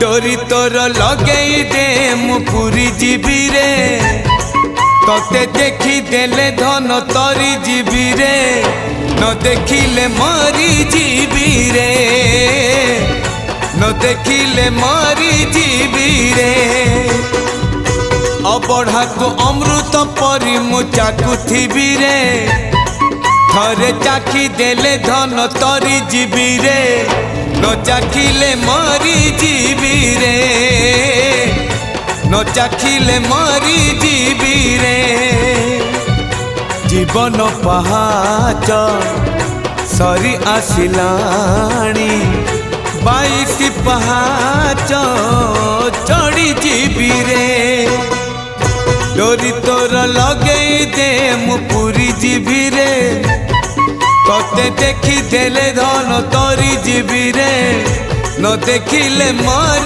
डोरी तोर लगे दे मु पूरी जीवी रे तोते देखी देले धन तरी जीवी रे न देखिले मरी जीवी रे न देखिले मरी जीवी रे अबढ़ा को अमृत परी मु चाकुथिबी रे थरे चाखी देले धन तरी जीवी रे न चाखिले मरी जीवी रे न चाखिले मरी जीवी रे जीवन पहाच सरी आसिलाणी 22 पहाच चढ़ी जीवी रे डोरी तोर लगे दे मु पूरी जीवी रे तोते देखी देले धन तरी जीवी रे न देखिले मर